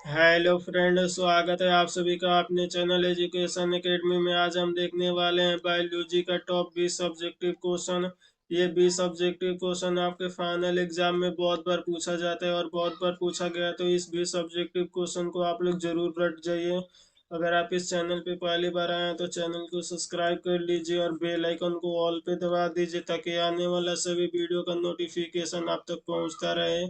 Hello friend, स्वागत है आप सभी का अपने चैनल एजुकेशन एकेडमी में। आज हम देखने वाले हैं बायोलॉजी का टॉप 20 सब्जेक्टिव क्वेश्चन। ये 20 सब्जेक्टिव क्वेश्चन आपके फाइनल एग्जाम में बहुत बार पूछा जाता है और बहुत बार पूछा गया, तो इस 20 सब्जेक्टिव क्वेश्चन को आप लोग जरूर रट जाइए। अगर आप इस चैनल पे पहली बार आए हैं तो चैनल को सब्सक्राइब कर लीजिए और बेल आइकन को ऑल पे दबा दीजिए, ताकि आने वाला सभी वीडियो का नोटिफिकेशन आप तक पहुंचता रहे।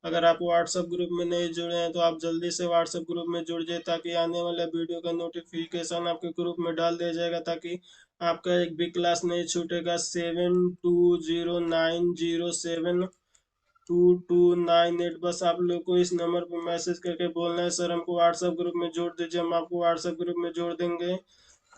अगर आप व्हाट्सएप ग्रुप में नहीं जुड़े हैं तो आप जल्दी से व्हाट्सएप ग्रुप में जुड़ जाए, ताकि आने वाले वीडियो का नोटिफिकेशन आपके ग्रुप में डाल दिया जाएगा, ताकि आपका एक भी क्लास नहीं छूटेगा। 7209072298, बस आप लोग को इस नंबर पर मैसेज करके बोलना है सर हमको व्हाट्सएप ग्रुप में जोड़ दीजिए, हम आपको व्हाट्सएप ग्रुप में जोड़ देंगे।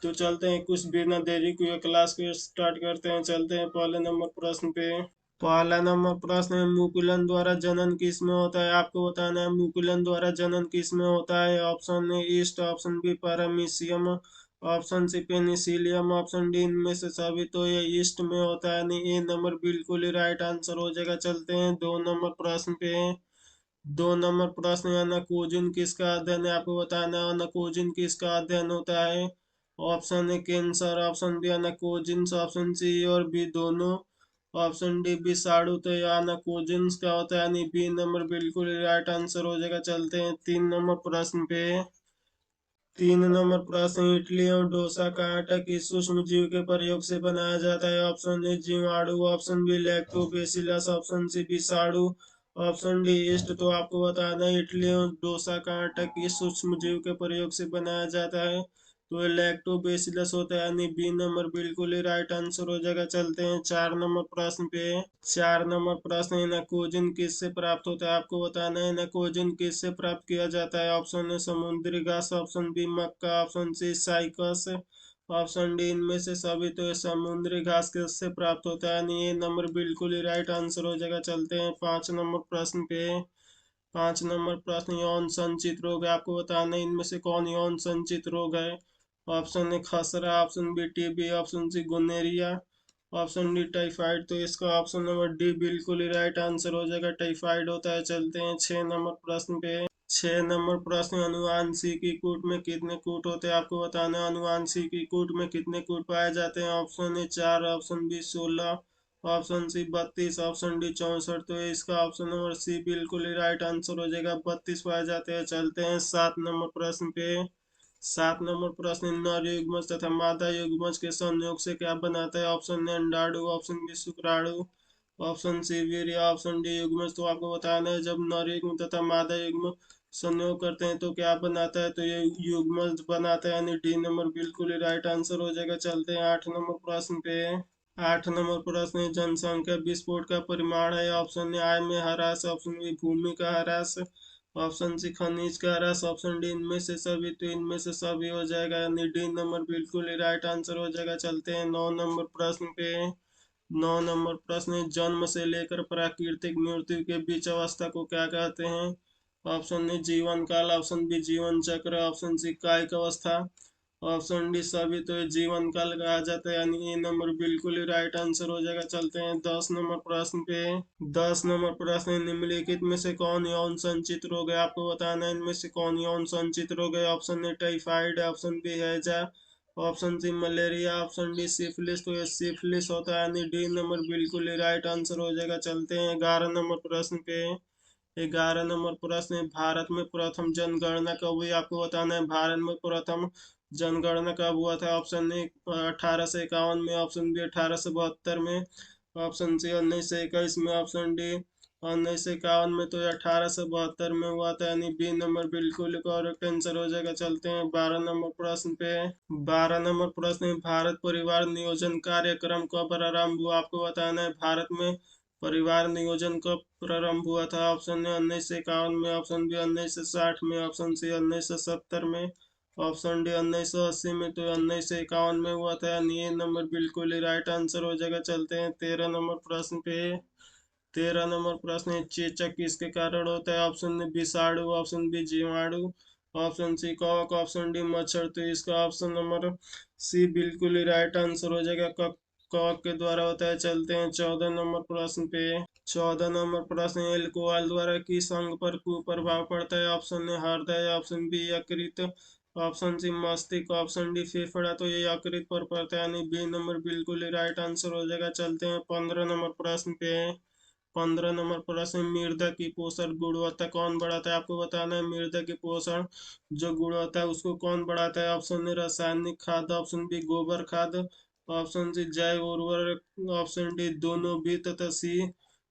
तो चलते हैं, कुछ बिना देरी को क्लास को स्टार्ट करते हैं। चलते हैं पहले नंबर प्रश्न पे। पहला नंबर प्रश्न है, मुकुलन द्वारा जनन किस में होता है? आपको बताना है मुकुलन द्वारा जनन किस में होता है। Option A yeast, option B paramecium, option C penicillium, option D इनमें से सभी। तो ये ईस्ट में होता है, यानी ए नंबर बिल्कुल ही राइट आंसर हो जाएगा। चलते हैं 2 नंबर प्रश्न पे। 2 नंबर प्रश्न है, अनाकोजिन किसका अध्ययन है? आपको बताना है अनाकोजिन किसका अध्ययन होता है। Option A cancer, option B अनाकोजिन, ऑप्शन सी और बी दोनों, ऑप्शन डी विषाणु। तो यह अनाकोजिन का होता है, यानी बी नंबर बिल्कुल राइट आंसर हो जाएगा। चलते हैं 3 नंबर प्रश्न पे। 3 नंबर प्रश्न, इडली और डोसा का आटा किस सूक्ष्म जीव के प्रयोग से बनाया जाता है? ऑप्शन ए जीवाणु, option B lactobacillus, option C विषाणु, ऑप्शन डी ईस्ट। तो आपको बताना है इडली और डोसा का आटा किस सूक्ष्म जीव के प्रयोग से बनाया जाता है। तो ये लैक्टोबैसिलस होता है, यानी बी नंबर बिल्कुल ही राइट आंसर हो जाएगा। चलते हैं 4 नंबर प्रश्न पे। 4 नंबर प्रश्न है, नाइट्रोजन किससे प्राप्त होता है? आपको बताना है नाइट्रोजन किससे प्राप्त किया जाता है। ऑप्शन है समुद्री घास, ऑप्शन बी मक्का, option C cycas, option D इनमें से सभी। तो ये समुद्री घास किससे प्राप्त होता है, यानी ये नंबर बिल्कुल ही राइट आंसर हो जाएगा। चलते हैं 5 नंबर प्रश्न पे। 5 नंबर प्रश्न, यौन संचित रोग है। आपको बताना है इनमें से कौन यौन संचित रोग है। ऑप्शन है खसरा, option B TB, option C gonorrhoea, option D typhoid. तो इसका ऑप्शन नंबर डी बिल्कुल ही राइट आंसर हो जाएगा, टाइफाइड होता है। चलते हैं 6 नंबर प्रश्न पे। 6 नंबर प्रश्न, अनुवांशिकी कूट में कितने कूट होते हैं? आपको बताना है अनुवांशिकी कूट में कितने कूट पाए जाते हैं। Option A 4, option B 16, option C 32, option D 64। तो इसका ऑप्शन नंबर सी बिल्कुल ही राइट आंसर हो जाएगा, 32 पाए जाते हैं। चलते हैं 7 नंबर प्रश्न पे। 7 नंबर प्रश्न, नर युग्मज तथा मादा युग्मज के संयोग से क्या बनाता है? ऑप्शन ए अंडाणु, ऑप्शन बी शुक्राणु, ऑप्शन सी वीर्य, ऑप्शन डी युग्मज। तो आपको बताना है जब नर युग्म तथा मादा युग्म संयोग करते हैं तो क्या बनाता है? तो ये युग्मज बनाता है, यानी डी नंबर बिल्कुल ही राइट आंसर हो जाएगा। चलते हैं 8 नंबर प्रश्न पे। 8 नंबर प्रश्न है, जनसंख्या विस्फोट का परिमाण है। ऑप्शन ए आय में ह्रास, ऑप्शन बी भूमि का ह्रास, ऑप्शन सी खनिज का ह्रास, ऑप्शन डी इनमें से सभी। तो इनमें से सभी हो जाएगा, यानी डी नंबर बिल्कुल ही राइट आंसर हो जाएगा। चलते हैं 9 नंबर प्रश्न पे। 9 नंबर प्रश्न है, जन्म से लेकर प्राकृतिक मृत्यु के बीच अवस्था को क्या कहते हैं? ऑप्शन ए जीवन काल, ऑप्शन बी जीवन चक्र, ऑप्शन सी कायिक अवस्था, ऑप्शन डी सभी। तो ये जीवन काल कहा जाता है, यानी ये नंबर बिल्कुल ही राइट आंसर हो जाएगा। चलते हैं 10 नंबर प्रश्न पे। 10 नंबर प्रश्न है, निम्नलिखित में से कौन यौन संचित रोग है? आपको बताना है इनमें से कौन यौन संचित रोग है। Option A typhoid, option B हैजा, option C malaria, option D syphilis. तो ये सिफिलिस होता है, यानी डी नंबर बिल्कुल ही राइट आंसर हो जाएगा। चलते हैं 11 नंबर प्रश्न पे। 11 नंबर प्रश्न है, भारत में प्रथम जनगणना कब हुई? आपको बताना है भारत में प्रथम जनगणना कब हुआ था। ऑप्शन ए 1851 में, ऑप्शन बी 1872 में, ऑप्शन सी 1921 में, ऑप्शन डी 1951 में। तो ये 1872 में हुआ था, यानी बी नंबर बिल्कुल करेक्ट आंसर हो जाएगा। चलते हैं 12 नंबर प्रश्न पे। 12 नंबर प्रश्न है, भारत परिवार नियोजन कार्यक्रम कब प्रारंभ हुआ? आपको बताना है भारत में परिवार नियोजन कब प्रारंभ हुआ था। ऑप्शन ए 1951 में, ऑप्शन बी 1960 में, ऑप्शन सी 1970 में, ऑप्शन डी 1980 में। तो 1951 में हुआ था, यानी ये नंबर बिल्कुल ही राइट आंसर हो जाएगा। चलते हैं 13 नंबर प्रश्न पे। 13 नंबर प्रश्न है, चेचक किसके कारण होता है? ऑप्शन ए विषाणु, ऑप्शन बी जीवाणु, ऑप्शन सी कवक, ऑप्शन डी मच्छर। तो इसका ऑप्शन नंबर सी बिल्कुल ही राइट आंसर हो जाएगा, कॉक के द्वारा होता है। चलते हैं 14 नंबर प्रश्न पे। 14 नंबर प्रश्न, एल्कोहल द्वारा किस अंग पर कुप्रभाव पड़ता है? ऑप्शन ए हृदय, ऑप्शन बी यकृत, ऑप्शन सी मस्तिष्क, ऑप्शन डी फेफड़ा। तो ये यकृत पर पड़ता है, यानी बी नंबर बिल्कुल ही राइट आंसर हो जाएगा। चलते हैं 15 नंबर प्रश्न पे। 15 नंबर प्रश्न, मृदा की पोषण गुणवत्ता कौन बढ़ाता है? आपको बताना है मृदा की पोषण जो गुणवत्ता है उसको कौन बढ़ाता है। ऑप्शन ए रासायनिक खाद, ऑप्शन बी गोबर खाद, ऑप्शन सी जैव उर्वरक, ऑप्शन डी दोनों बी तथा सी।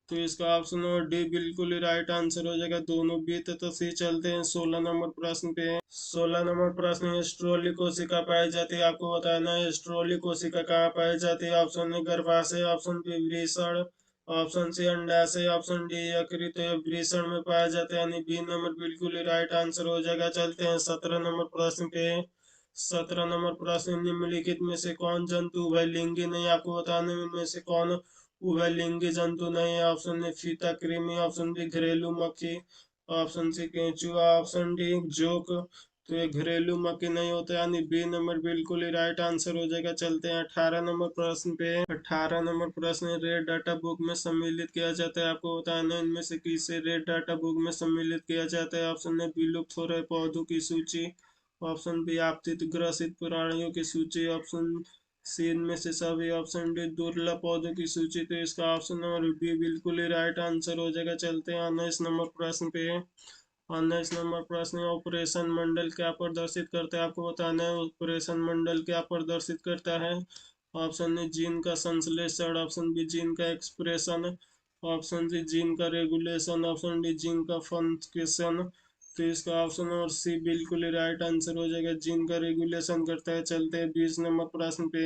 तो इसका ऑप्शन नंबर डी बिल्कुल ही राइट आंसर हो जाएगा, दोनों बी तथा सी। चलते हैं 16 नंबर प्रश्न पे। 16 नंबर प्रश्न, स्ट्रोली कोशिका पाई जाती है? आपको बताना है स्ट्रोली कोशिका कहाँ पाई जाती है। ऑप्शन ए गर्भाशय, ऑप्शन बी वृषण, ऑप्शन सी अंडाशय, ऑप्शन डी यकृत या वृषण में पाया जाता है, यानी बी नंबर बिल्कुल ही राइट आंसर हो जाएगा। चलते हैं 17 नंबर प्रश्न पे। 17 नंबर प्रश्न, निम्नलिखित में से कौन जंतु उभयलिंगी नहीं? आपको बताने में इनमें से कौन उभयलिंगी जंतु नहीं है। ऑप्शन ए फीता कृमि, ऑप्शन बी घरेलू मक्खी, ऑप्शन सी केंचुआ, ऑप्शन डी जोक। तो ये घरेलू मक्खी नहीं होता, यानी बी नंबर बिल्कुल ही राइट आंसर हो जाएगा। चलते हैं 18 नंबर प्रश्न पे। 18 नंबर प्रश्न, रेड डाटा बुक में सम्मिलित किया जाता है? आपको बताना है इनमें से किसे रेड डाटा बुक में सम्मिलित किया जाता है। ऑप्शन ए विलुप्त हो रहे पौधों की सूची, ऑप्शन बी आपतित ग्रसित प्राणियों की सूची, ऑप्शन सी इनमें से सभी, ऑप्शन डी दुर्लभ पौधों की सूची। तो इसका ऑप्शन नंबर बी बिल्कुल ही राइट आंसर हो जाएगा। चलते हैं 19 नंबर प्रश्न पे। 19 नंबर प्रश्न, ऑपरेशन मंडल क्या प्रदर्शित करता है? आपको बताना है ऑपरेशन मंडल क्या प्रदर्शित करता है। ऑप्शन ए जीन का संश्लेषण, ऑप्शन बी जीन का एक्सप्रेशन, ऑप्शन सी जीन का रेगुलेशन, ऑप्शन डी जीन का फंक्शन। तो इसका ऑप्शन और सी बिल्कुल ही राइट आंसर हो जाएगा, जीन का रेगुलेशन करता है। चलते हैं 20 नंबर प्रश्न पे।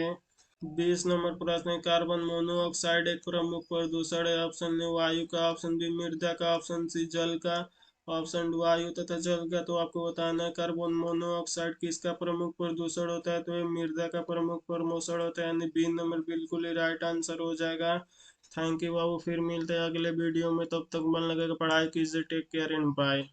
20 नंबर प्रश्न, कार्बन मोनोऑक्साइड एक प्रमुख प्रदूषण है? ऑप्शन ए वायु का, ऑप्शन बी मृदा का, ऑप्शन सी जल का, ऑप्शन वायु तथा जल का। तो आपको बताना है कार्बन मोनोऑक्साइड किसका प्रमुख प्रदूषण होता है। तो ये मृदा का प्रमुख प्रदूषण होता है, यानी बी नंबर बिल्कुल ही राइट आंसर हो जाएगा। थैंक यू बाबू, फिर मिलते हैं अगले वीडियो में, तब तक मन लगेगा पढ़ाई कीजिए। Take care and bye.